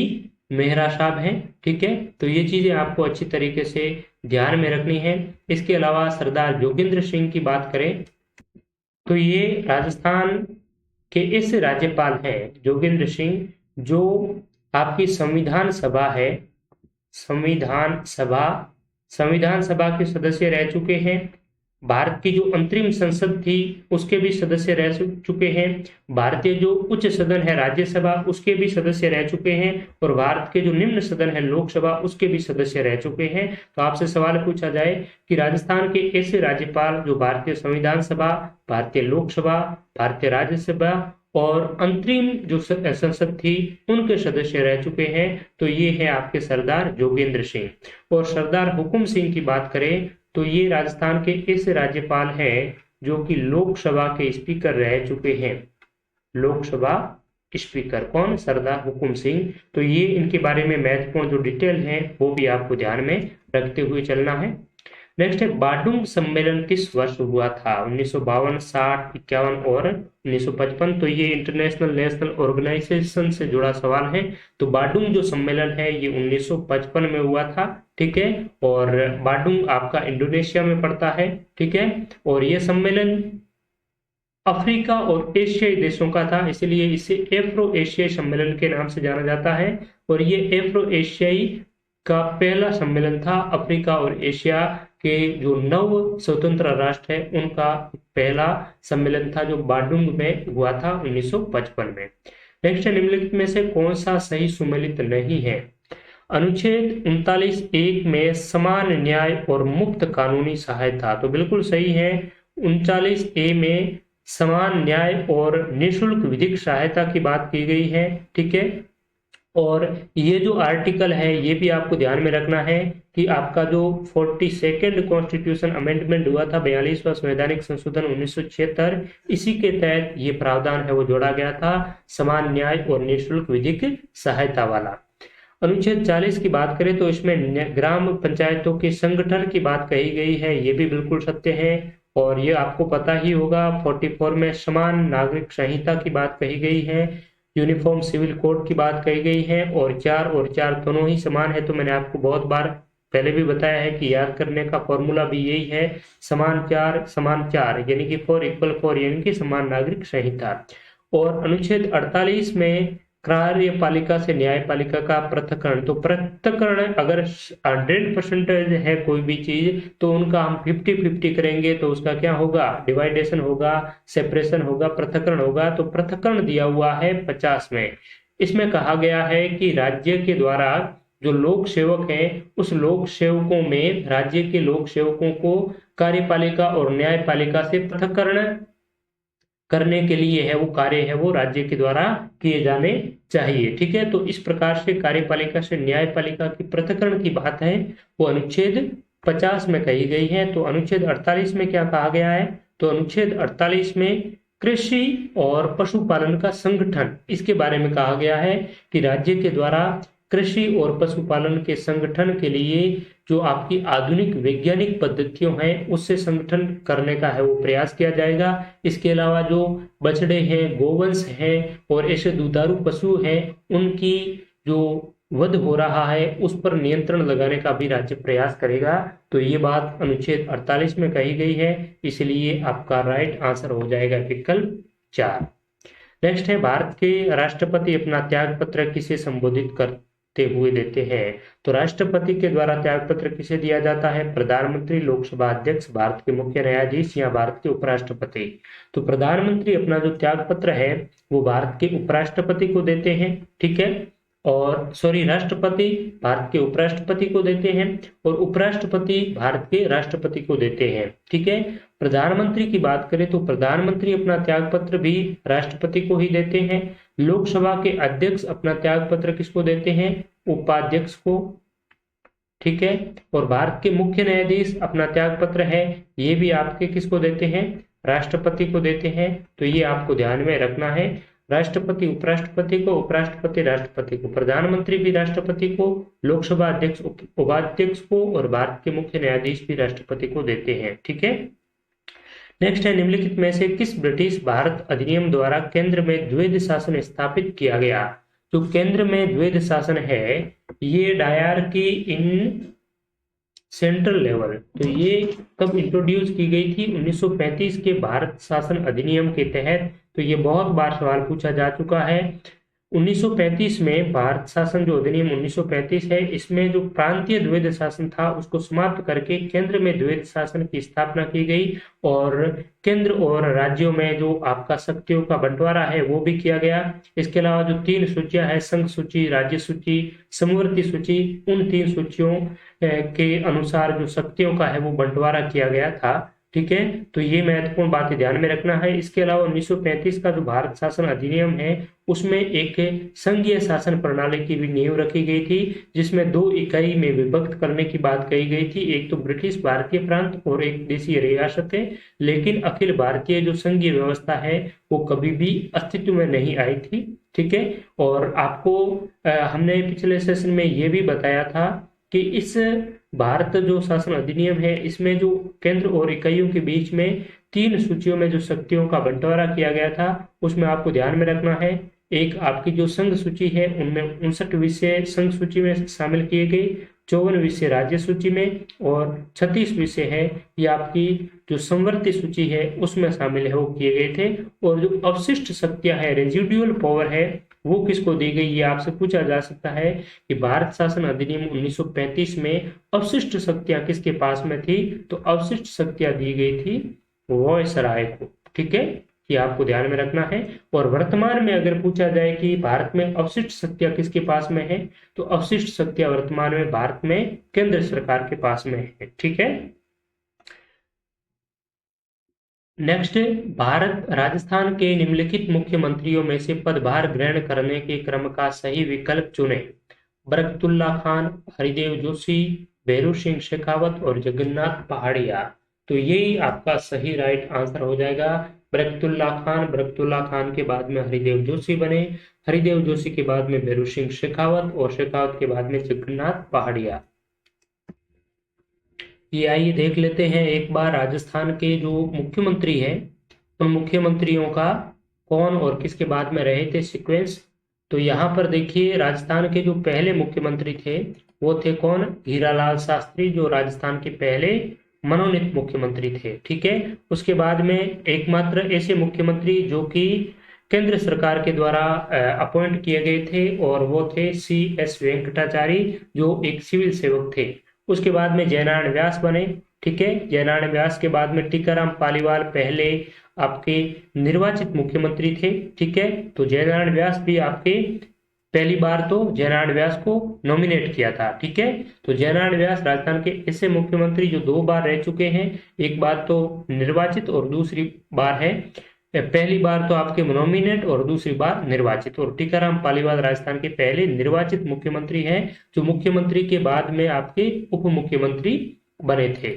मेहरा साहब हैं, ठीक है। तो ये चीजें आपको अच्छी तरीके से ध्यान में रखनी है। इसके अलावा सरदार जोगेंद्र सिंह की बात करें तो ये राजस्थान के ऐसे राज्यपाल हैं जोगेंद्र सिंह जो आपकी संविधान सभा है, संविधान सभा के सदस्य रह चुके हैं। भारत की जो अंतरिम संसद थी उसके भी सदस्य रह चुके हैं। भारतीय जो उच्च सदन है राज्यसभा उसके भी सदस्य रह चुके हैं। और भारत के जो निम्न सदन है लोकसभा उसके भी सदस्य रह चुके हैं। तो आपसे सवाल पूछा जाए कि राजस्थान के ऐसे राज्यपाल जो भारतीय संविधान सभा, भारतीय लोकसभा, भारतीय राज्यसभा और अंतरिम जो संसद थी उनके सदस्य रह चुके हैं, तो ये है आपके सरदार जोगेंद्र सिंह। और सरदार हुकुम सिंह की बात करें तो ये राजस्थान के ऐसे राज्यपाल हैं जो कि लोकसभा के स्पीकर रह चुके हैं। लोकसभा स्पीकर कौन? सरदार हुकुम सिंह। तो ये इनके बारे में महत्वपूर्ण जो डिटेल है वो भी आपको ध्यान में रखते हुए चलना है। नेक्स्ट है बाडुंग सम्मेलन किस वर्ष हुआ था? 1952, 60, 51 और 1955। तो ये इंटरनेशनल नेशनल ऑर्गेनाइजेशन से जुड़ा सवाल है। तो बाडुंग जो सम्मेलन है ये 1955 में हुआ था, ठीक है। और बाडुंग आपका इंडोनेशिया में पड़ता है, ठीक है। और ये सम्मेलन अफ्रीका और एशियाई देशों का था, इसलिए इसे एफ्रो एशियाई सम्मेलन के नाम से जाना जाता है। और ये एफ्रो एशियाई का पहला सम्मेलन था। अफ्रीका और एशिया के जो नव स्वतंत्र राष्ट्र है उनका पहला सम्मेलन था, जो बांडुंग में हुआ था 1955 में। नेक्स्ट, निम्नलिखित में से कौन सा सही सुमेलित नहीं है? अनुच्छेद 39(1) में समान न्याय और मुक्त कानूनी सहायता, तो बिल्कुल सही है। 39(a) में समान न्याय और निःशुल्क विधिक सहायता की बात की गई है, ठीक है। और ये जो आर्टिकल है ये भी आपको ध्यान में रखना है कि आपका जो 42nd कॉन्स्टिट्यूशन अमेंडमेंट हुआ था, 42वां संवैधानिक संशोधन 1976, इसी के तहत ये प्रावधान है वो जोड़ा गया था, समान न्याय और निःशुल्क विधिक सहायता वाला। अनुच्छेद 40 की बात करें तो इसमें ग्राम पंचायतों के संगठन की बात कही गई है, ये भी बिल्कुल सत्य है। और ये आपको पता ही होगा, 44 में समान नागरिक संहिता की बात कही गई है, यूनिफॉर्म सिविल कोड की बात कही गई है, और 4 दोनों ही समान है। तो मैंने आपको बहुत बार पहले भी बताया है कि याद करने का फॉर्मूला भी यही है, समान 4 यानी कि 4 = 4 यानी कि समान नागरिक संहिता। और अनुच्छेद 48 में कार्यपालिका से न्यायपालिका का पृथक्करण, तो पृथक्करण अगर 100% है कोई भी चीज तो उनका हम 50-50 करेंगे, तो उसका क्या होगा? डिवाइडेशन होगा, सेपरेशन होगा, पृथक्करण होगा। तो पृथक्करण दिया हुआ है 50 में। इसमें कहा गया है कि राज्य के द्वारा जो लोक सेवक हैं उस लोक सेवकों में राज्य के लोक सेवकों को कार्यपालिका और न्यायपालिका से पृथक्करण करने के लिए है वो कार्य है वो राज्य के द्वारा किए जाने चाहिए, ठीक है। तो इस प्रकार से कार्यपालिका से न्यायपालिका की पृथक्करण की बात है वो अनुच्छेद 50 में कही गई है। तो अनुच्छेद 48 में क्या कहा गया है? तो अनुच्छेद 48 में कृषि और पशुपालन का संगठन, इसके बारे में कहा गया है कि राज्य के द्वारा कृषि और पशुपालन के संगठन के लिए जो आपकी आधुनिक वैज्ञानिक पद्धतियों हैं उससे संगठन करने का है वो प्रयास किया जाएगा। इसके अलावा जो बछड़े हैं, गोवंश हैं और ऐसे दुधारू पशु हैं, उनकी जो वध हो रहा है उस पर नियंत्रण लगाने का भी राज्य प्रयास करेगा। तो ये बात अनुच्छेद 48 में कही गई है, इसलिए आपका राइट आंसर हो जाएगा विकल्प 4। नेक्स्ट है, भारत के राष्ट्रपति अपना त्याग पत्र किसे संबोधित करते हुए देते हैं? तो राष्ट्रपति के द्वारा त्याग पत्र किसे दिया जाता है? प्रधानमंत्री, लोकसभा अध्यक्ष, भारत के मुख्य न्यायाधीश या भारत के उपराष्ट्रपति। तो प्रधानमंत्री अपना जो त्याग पत्र है वो भारत के उपराष्ट्रपति को देते हैं, ठीक है। और राष्ट्रपति भारत के उपराष्ट्रपति को देते हैं और उपराष्ट्रपति भारत के राष्ट्रपति को देते हैं, ठीक है। प्रधानमंत्री की बात करें तो प्रधानमंत्री अपना त्याग पत्र भी राष्ट्रपति को ही देते हैं। लोकसभा के अध्यक्ष अपना त्याग पत्र किसको देते हैं? उपाध्यक्ष को, ठीक है। और भारत के मुख्य न्यायाधीश अपना त्याग पत्र है ये भी आपके किसको देते हैं? राष्ट्रपति को देते हैं। तो ये आपको ध्यान में रखना है, राष्ट्रपति उपराष्ट्रपति को, उपराष्ट्रपति राष्ट्रपति को, प्रधानमंत्री भी राष्ट्रपति को, लोकसभा अध्यक्ष उपाध्यक्ष को और भारत के मुख्य न्यायाधीश भी राष्ट्रपति को देते हैं, ठीक है। नेक्स्ट है, निम्नलिखित में से किस ब्रिटिश भारत अधिनियम द्वारा केंद्र में द्वैध शासन स्थापित किया गया? जो केंद्र में द्वैध शासन है ये डायरकी इन सेंट्रल लेवल, तो ये कब इंट्रोड्यूस की गई थी? 1935 के भारत शासन अधिनियम के तहत। तो ये बहुत बार सवाल पूछा जा चुका है। 1935 में भारत शासन जो अधिनियम 1935 है, इसमें जो प्रांतीय द्वैध शासन था उसको समाप्त करके केंद्र में द्वैध शासन की स्थापना की गई और केंद्र और राज्यों में जो आपका शक्तियों का बंटवारा है वो भी किया गया। इसके अलावा जो 3 सूचियां हैं, संघ सूची, राज्य सूची, समवर्ती सूची, उन 3 सूचियों के अनुसार जो शक्तियों का है वो बंटवारा किया गया था, ठीक है। तो ये महत्वपूर्ण बातें ध्यान में रखना है। इसके अलावा 1935 का जो भारत शासन अधिनियम है उसमें एक संघीय शासन प्रणाली की भी नींव रखी गई थी, जिसमें 2 इकाई में विभक्त करने की बात कही गई थी, एक तो ब्रिटिश भारतीय प्रांत और एक देशीय रियासतें। लेकिन अखिल भारतीय जो संघीय व्यवस्था है वो कभी भी अस्तित्व में नहीं आई थी, ठीक है। और आपको हमने पिछले सेशन में ये भी बताया था कि इस भारत जो शासन अधिनियम है इसमें जो केंद्र और इकाइयों के बीच में 3 सूचियों में जो शक्तियों का बंटवारा किया गया था उसमें आपको ध्यान में रखना है। एक आपकी जो संघ सूची है उनमें 59 विषय संघ सूची में शामिल किए गए 54 विषय राज्य सूची में और 36 विषय है ये आपकी जो संवर्ती सूची है उसमें शामिल है, वो किए गए थे। और जो अवशिष्ट शक्तियां है, रेजिडुअल पावर है, वो किसको दी गई, ये आपसे पूछा जा सकता है कि भारत शासन अधिनियम 1935 में अवशिष्ट शक्तियां किसके पास में थी, तो अवशिष्ट शक्तियां दी गई थी वायसराय को। ठीक है, ये आपको ध्यान में रखना है। और वर्तमान में अगर पूछा जाए कि भारत में अवशिष्ट शक्तियां किसके पास में है, तो अवशिष्ट शक्तियां वर्तमान में भारत में केंद्र सरकार के पास में है। ठीक है, नेक्स्ट, भारत राजस्थान के निम्नलिखित मुख्यमंत्रियों में से पदभार ग्रहण करने के क्रम का सही विकल्प चुने। बरकतुल्ला खान, हरिदेव जोशी, भैरू सिंह शेखावत और जगन्नाथ पहाड़िया। तो यही आपका सही राइट आंसर हो जाएगा। बरकतुल्ला खान के बाद में हरिदेव जोशी बने, हरिदेव जोशी के बाद में भैरू सिंह शेखावत और शेखावत के बाद में जगन्नाथ पहाड़िया। ये आइए देख लेते हैं एक बार राजस्थान के जो मुख्यमंत्री हैं उन मुख्यमंत्रियों का कौन और किसके बाद में रहे थे सीक्वेंस। तो यहाँ पर देखिए राजस्थान के जो पहले मुख्यमंत्री थे वो थे कौन, हीरालाल शास्त्री, जो राजस्थान के पहले मनोनीत मुख्यमंत्री थे। ठीक है, उसके बाद में एकमात्र ऐसे मुख्यमंत्री जो कि केंद्र सरकार के द्वारा अपॉइंट किए गए थे और वो थे CS वेंकटाचारी, जो एक सिविल सेवक थे। उसके बाद में जयनारायण व्यास बने। ठीक है, जयनारायण व्यास के बाद में टीकाराम पालीवाल पहले आपके निर्वाचित मुख्यमंत्री थे। ठीक है, तो जयनारायण व्यास भी आपके पहली बार तो जयनारायण व्यास को नॉमिनेट किया था। ठीक है, तो जयनारायण व्यास राजस्थान के ऐसे मुख्यमंत्री जो 2 बार रह चुके हैं, एक बार तो निर्वाचित और दूसरी बार है, पहली बार तो आपके नॉमिनेट और दूसरी बार निर्वाचित। और टीकाराम पालीवाल राजस्थान के पहले निर्वाचित मुख्यमंत्री हैं जो मुख्यमंत्री के बाद में आपके उप मुख्यमंत्री बने थे।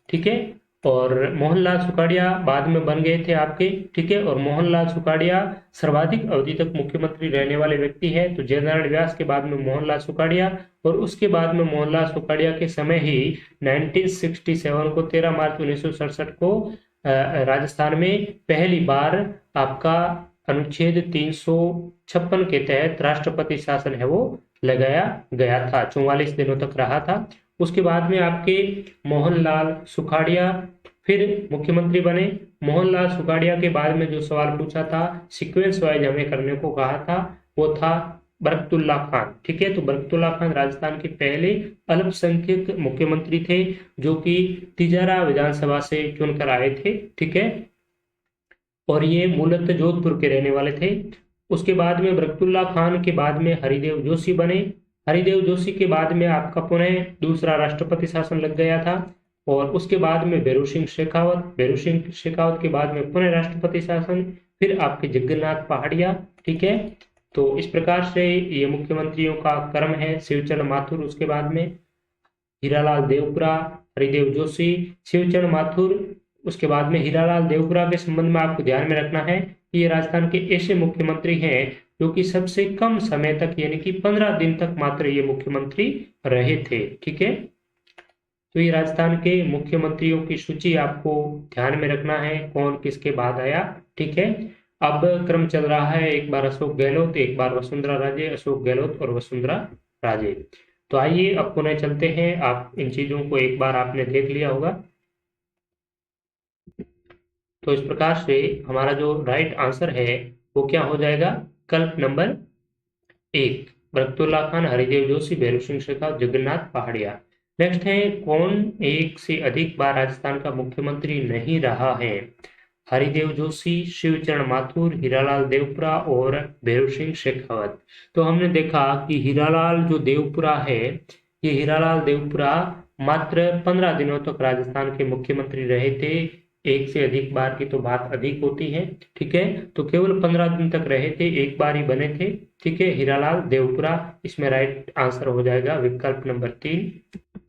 ठीक है, और मोहनलाल सुखाड़िया बाद में बन गए थे आपके। ठीक है, और मोहनलाल सुखाड़िया सर्वाधिक अवधि तक मुख्यमंत्री रहने वाले व्यक्ति है। तो जयनारायण व्यास के बाद में मोहनलाल सुखाड़िया और उसके बाद में मोहनलाल सुखाड़िया के समय ही 1967 को 13 मार्च 1967 को राजस्थान में पहली बार आपका अनुच्छेद 356 के तहत राष्ट्रपति शासन है वो लगाया गया था, 44 दिनों तक रहा था। उसके बाद में आपके मोहनलाल सुखाड़िया फिर मुख्यमंत्री बने। मोहनलाल सुखाड़िया के बाद में जो सवाल पूछा था सीक्वेंस वाइज हमें करने को कहा था वो था बरकतुल्ला खान। ठीक है, तो बरकतुल्ला खान राजस्थान के पहले अल्पसंख्यक मुख्यमंत्री थे जो कि तिजारा विधानसभा से चुनकर आए थे। ठीक है, और ये मूलतः जोधपुर के रहने वाले थे। उसके बाद में बरकतुल्ला खान के बाद में हरिदेव जोशी बने। हरिदेव जोशी के बाद में आपका पुनः दूसरा राष्ट्रपति शासन लग गया था। और उसके बाद में भैरू सिंह शेखावत के बाद में पुनः राष्ट्रपति शासन, फिर आपके जगन्नाथ पहाड़िया। ठीक है, तो इस प्रकार से ये मुख्यमंत्रियों का क्रम है। शिवचरण माथुर, उसके बाद में हीरालाल देवपुरा, हरिदेव जोशी, शिवचरण माथुर, उसके बाद में हीरालाल देवपुरा के संबंध में आपको ध्यान में रखना है कि ये राजस्थान के ऐसे मुख्यमंत्री हैं जो कि सबसे कम समय तक यानी कि 15 दिन तक मात्र ये मुख्यमंत्री रहे थे। ठीक है, तो ये राजस्थान के मुख्यमंत्रियों की सूची आपको ध्यान में रखना है कौन किसके बाद आया। ठीक है, अब क्रम चल रहा है, एक बार अशोक गहलोत, एक बार वसुंधरा राजे, अशोक गहलोत और वसुंधरा राजे। तो आइए अब पुनः चलते हैं। आप इन चीजों को एक बार आपने देख लिया होगा। तो इस प्रकार से हमारा जो राइट आंसर है वो क्या हो जाएगा, विकल्प नंबर 1, बरकतुल्ला खान, हरिदेव जोशी, भैरू सिंह शेखावत, जगन्नाथ पहाड़िया। नेक्स्ट है, कौन एक से अधिक बार राजस्थान का मुख्यमंत्री नहीं रहा है। हरिदेव जोशी, शिवचरण माथुर, हीरालाल देवपुरा और भैरू सिंह शेखावत। तो हमने देखा कि हीरालाल जो देवपुरा है, ये हीरालाल देवपुरा मात्र 15 दिनों तक राजस्थान के मुख्यमंत्री रहे थे। एक से अधिक बार की तो बात अधिक होती है। ठीक है, तो केवल 15 दिन तक रहे थे, एक बार ही बने थे। ठीक है, हीरालाल देवपुरा, इसमें राइट आंसर हो जाएगा विकल्प नंबर 3।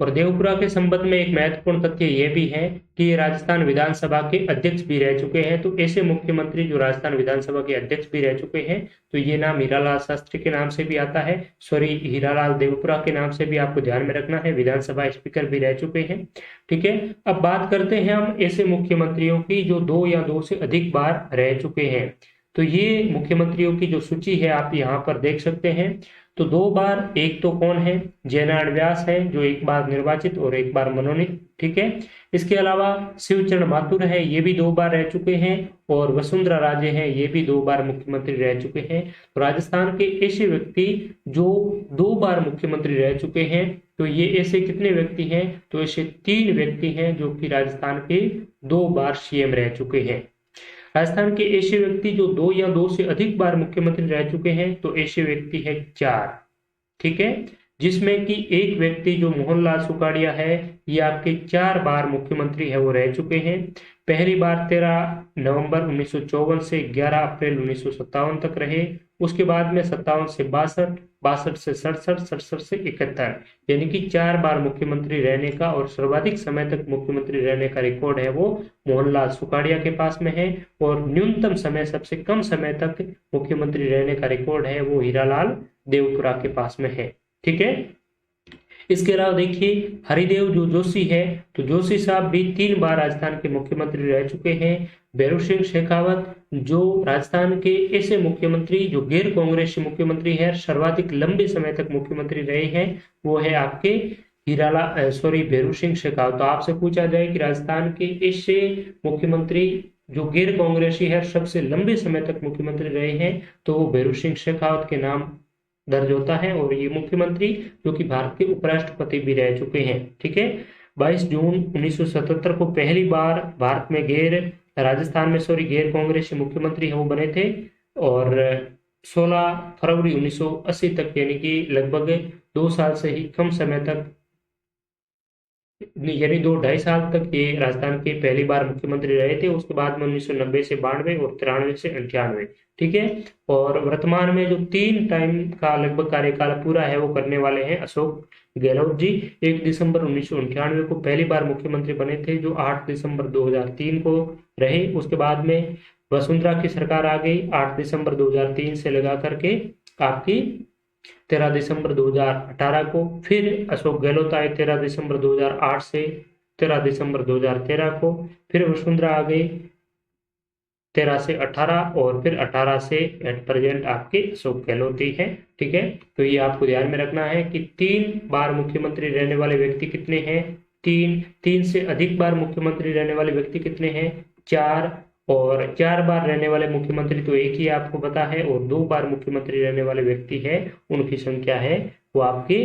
और देवपुरा के संबंध में एक महत्वपूर्ण तथ्य यह भी है कि ये राजस्थान विधानसभा के अध्यक्ष भी रह चुके हैं। तो ऐसे मुख्यमंत्री जो राजस्थान विधानसभा के अध्यक्ष भी रह चुके हैं, तो ये नाम हीरालाल शास्त्री के नाम से भी आता है, हीरालाल देवपुरा के नाम से भी आपको ध्यान में रखना है, विधानसभा स्पीकर भी रह चुके हैं। ठीक है, अब बात करते हैं हम ऐसे मुख्यमंत्रियों की जो 2 या 2 से अधिक बार रह चुके हैं। तो ये मुख्यमंत्रियों की जो सूची है आप यहाँ पर देख सकते हैं। तो 2 बार, एक तो कौन है, जे नारायण व्यास है जो एक बार निर्वाचित और एक बार मनोनीत, ठीक है। इसके अलावा शिवचरण माथुर है, ये भी 2 बार रह चुके हैं, और वसुंधरा राजे हैं, ये भी 2 बार मुख्यमंत्री रह चुके हैं। तो राजस्थान के ऐसे व्यक्ति जो 2 बार मुख्यमंत्री रह चुके हैं, तो ये ऐसे कितने व्यक्ति हैं, तो ऐसे 3 व्यक्ति हैं जो कि राजस्थान के 2 बार सीएम रह चुके हैं। राजस्थान के ऐसे व्यक्ति जो 2 या 2 से अधिक बार मुख्यमंत्री रह चुके हैं, तो ऐसे व्यक्ति है 4, ठीक है, जिसमें कि एक व्यक्ति जो मोहनलाल सुखाड़िया है, ये आपके 4 बार मुख्यमंत्री है, वो रह चुके हैं। पहली बार 13 नवंबर 1954 से 11 अप्रैल 1957 तक रहे। उसके बाद में 57 से 62, 62 से 67, 67 से 71, यानी कि 4 बार मुख्यमंत्री रहने का और सर्वाधिक समय तक मुख्यमंत्री रहने का रिकॉर्ड है वो मोहनलाल सुखाड़िया के पास में है। और न्यूनतम समय, सबसे कम समय तक मुख्यमंत्री रहने का रिकॉर्ड है वो हीरालाल देवपुरा के पास में है, ठीक है। इसके अलावा देखिए हरिदेव जो जोशी है, तो जोशी साहब भी 3 बार राजस्थान के मुख्यमंत्री रह चुके हैं। भैरू सिंह शेखावत जो राजस्थान के ऐसे मुख्यमंत्री जो गैर कांग्रेसी मुख्यमंत्री है, सर्वाधिक लंबे समय तक मुख्यमंत्री रहे हैं, वो है आपके भैरू सिंह शेखावत। तो आपसे पूछा जाए कि राजस्थान के ऐसे मुख्यमंत्री जो गैर कांग्रेसी है, सबसे लंबे समय तक मुख्यमंत्री रहे हैं, तो वो भैरू सिंह शेखावत के नाम दर्ज होता है। और ये मुख्यमंत्री जो कि भारत के उपराष्ट्रपति भी रह चुके हैं, ठीक है। 22 जून 1977 को पहली बार भारत में राजस्थान में गैर कांग्रेसी मुख्यमंत्री है वो बने थे। और 16 फरवरी 1980 तक, यानी कि लगभग 2 साल से ही कम समय तक, यानी 2-2.5 साल तक ये राजस्थान के पहली बार मुख्यमंत्री रहे थे। उसके बाद में 1990 से 92 और 93 से 98, ठीक है। और वर्तमान में जो 3 टाइम का लगभग कार्यकाल पूरा है वो करने वाले हैं अशोक गहलोत जी। 1 दिसंबर 1998 को पहली बार मुख्यमंत्री बने थे, जो 8 दिसंबर 2003 को रहे। उसके बाद में वसुंधरा की सरकार आ गई 8 दिसंबर 2003 से लगा करके आपकी 13 दिसंबर 2018 को। फिर अशोक गहलोत आए 13 दिसंबर 2008 से 13 दिसंबर 2013 को। फिर वसुंधरा आ गई 13 से 18, और फिर 18 से एट प्रेजेंट आपके अशोक गहलोत ही है, ठीक है। तो ये आपको ध्यान में रखना है कि 3 बार मुख्यमंत्री रहने वाले व्यक्ति कितने हैं, 3 से अधिक बार मुख्यमंत्री रहने वाले व्यक्ति कितने हैं, 4। और 4 बार रहने वाले मुख्यमंत्री तो एक ही आपको पता है, और 2 बार मुख्यमंत्री रहने वाले व्यक्ति है उनकी संख्या है वो आपके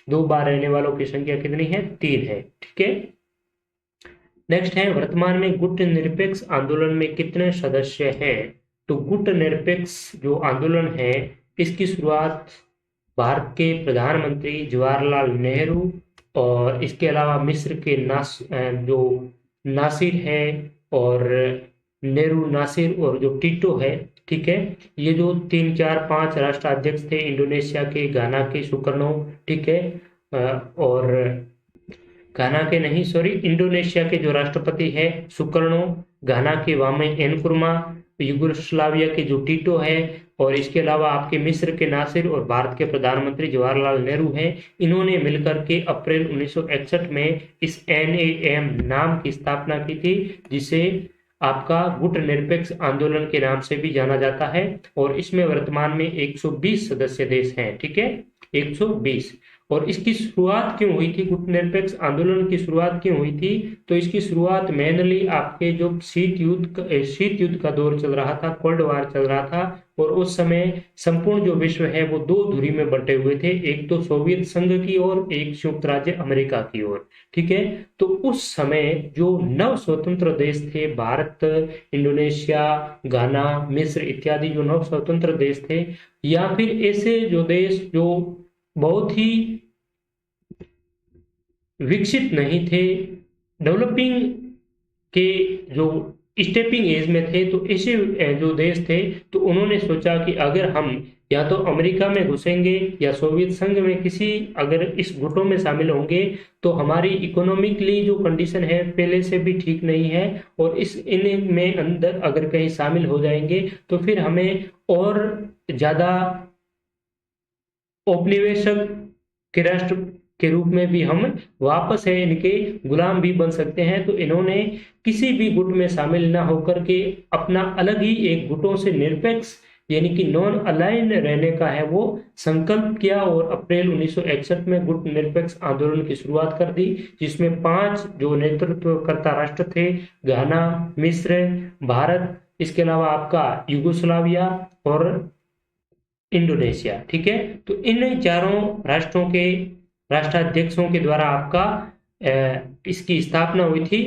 2 बार रहने वालों की संख्या कितनी है, 3 है, ठीक है। नेक्स्ट है वर्तमान में गुट निरपेक्ष आंदोलन में कितने सदस्य हैं। तो गुट निरपेक्ष जो आंदोलन है इसकी शुरुआत भारत के प्रधानमंत्री जवाहरलाल नेहरू और इसके अलावा मिस्र के जो नासिर है, और नेहरू, नासिर और जो टीटो है, ठीक है, ये जो 3, 4, 5 राष्ट्राध्यक्ष थे, इंडोनेशिया के, घाना के सुकर्नो, ठीक है, और घाना के नहीं, इंडोनेशिया के जो राष्ट्रपति है सुकर्नो, घाना के वामे एनकुरमा, युगोस्लाविया के जो टीटो है, और इसके अलावा आपके मिस्र के नासिर और भारत के प्रधानमंत्री जवाहरलाल नेहरू हैं। इन्होंने मिलकर के अप्रैल 1961 में इस NAM नाम की स्थापना की थी, जिसे आपका गुट निरपेक्ष आंदोलन के नाम से भी जाना जाता है। और इसमें वर्तमान में 120 सदस्य देश हैं, ठीक है, 120। और इसकी शुरुआत क्यों हुई थी, गुट निरपेक्ष आंदोलन की शुरुआत क्यों हुई थी, तो इसकी शुरुआत मेनली आपके जो शीत युद्ध का दौर चल रहा था, कोल्ड वार चल रहा था, और उस समय संपूर्ण जो विश्व है वो 2 धुरी में बंटे हुए थे, एक तो सोवियत संघ की ओर, एक संयुक्त राज्य अमेरिका की ओर, ठीक है। तो उस समय जो नव स्वतंत्र देश थे, भारत, इंडोनेशिया, घाना, मिस्र इत्यादि जो नव स्वतंत्र देश थे, या फिर ऐसे जो देश जो बहुत ही विकसित नहीं थे, डेवलपिंग के जो स्टेपिंग एज में थे, तो ऐसे जो देश थे, तो उन्होंने सोचा कि अगर हम या तो अमेरिका में घुसेंगे या सोवियत संघ में किसी अगर इस गुटों में शामिल होंगे, तो हमारी इकोनॉमिकली जो कंडीशन है पहले से भी ठीक नहीं है, और इन में अंदर अगर कहीं शामिल हो जाएंगे तो फिर हमें और ज्यादा औपनिवेशक के राष्ट्र के रूप में भी हम वापस है इनके गुलाम भी बन सकते हैं। तो इन्होंने किसी भी गुट में शामिल ना होकर के अपना अलग ही एक गुटों से निरपेक्ष यानी कि नॉन अलाइंड रहने का है वो संकल्प किया और अप्रैल 1961 में गुटनिरपेक्ष आंदोलन की शुरुआत कर दी, जिसमें 5 जो नेतृत्वकर्ता राष्ट्र थे, घाना, मिस्र, भारत, इसके अलावा आपका युगोस्लाविया और इंडोनेशिया। ठीक है, तो इन चारों राष्ट्रों के राष्ट्राध्यक्षों के द्वारा आपका इसकी स्थापना हुई थी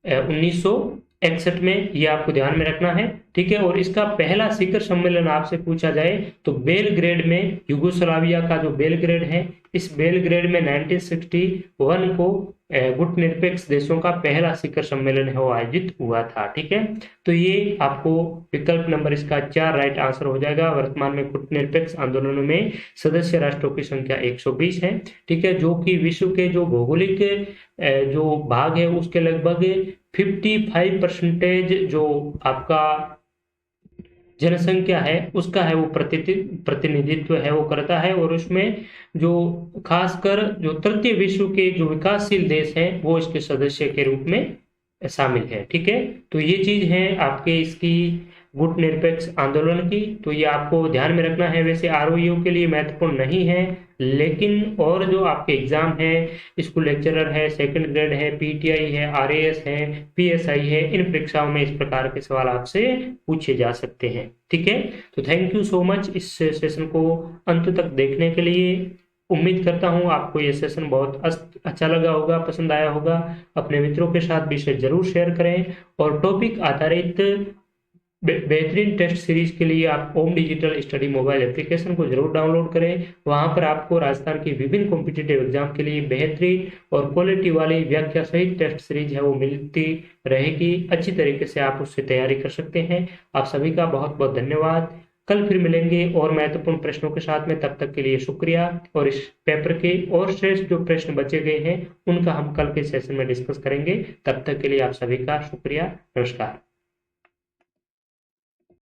1961 में, ये आपको ध्यान में रखना है। ठीक है, और इसका पहला शिखर सम्मेलन आपसे पूछा जाए तो बेलग्रेड में, युगोस्लाविया का जो बेलग्रेड है, इस बेलग्रेड में 1961 को गुटनिरपेक्ष देशों का पहला शिखर सम्मेलन है वो आयोजित हुआ था। ठीक है, तो ये आपको विकल्प नंबर इसका 4 राइट आंसर हो जाएगा। वर्तमान में गुटनिरपेक्ष आंदोलनों में सदस्य राष्ट्रों की संख्या 120 है। ठीक है, जो कि विश्व के जो भौगोलिक जो भाग है उसके लगभग 55% जो आपका जनसंख्या है उसका है वो प्रतिनिधित्व है वो करता है, और उसमें जो खासकर जो तृतीय विश्व के जो विकासशील देश हैं वो इसके सदस्य के रूप में शामिल है। ठीक है, तो ये चीज है आपके इसकी गुटनिरपेक्ष आंदोलन की, तो ये आपको ध्यान में रखना है। वैसे आरओईओ के लिए महत्वपूर्ण नहीं है, लेकिन और जो आपके एग्जाम है, स्कूल लेक्चरर है, सेकंड ग्रेड है, पीटीआई है, आरएएस है, पीएसआई है, इन परीक्षाओं में इस प्रकार के सवाल आपसे पूछे जा सकते हैं। ठीक है, तो थैंक यू सो मच इस सेशन को अंत तक देखने के लिए। उम्मीद करता हूँ आपको ये सेशन बहुत अच्छा लगा होगा, पसंद आया होगा। अपने मित्रों के साथ भी इसे जरूर शेयर करें, और टॉपिक आधारित बेहतरीन टेस्ट सीरीज के लिए आप ओम डिजिटल स्टडी मोबाइल एप्लीकेशन को जरूर डाउनलोड करें। वहां पर आपको राजस्थान की विभिन्न कॉम्पिटिटिव एग्जाम के लिए बेहतरीन और क्वालिटी वाली व्याख्या सहित टेस्ट सीरीज है वो मिलती रहेगी। अच्छी तरीके से आप उससे तैयारी कर सकते हैं। आप सभी का बहुत बहुत धन्यवाद। कल फिर मिलेंगे और महत्वपूर्ण प्रश्नों के साथ में, तब तक के लिए शुक्रिया। और इस पेपर के और श्रेष्ठ जो प्रश्न बचे गए हैं उनका हम कल के सेशन में डिस्कस करेंगे। तब तक के लिए आप सभी का शुक्रिया। नमस्कार।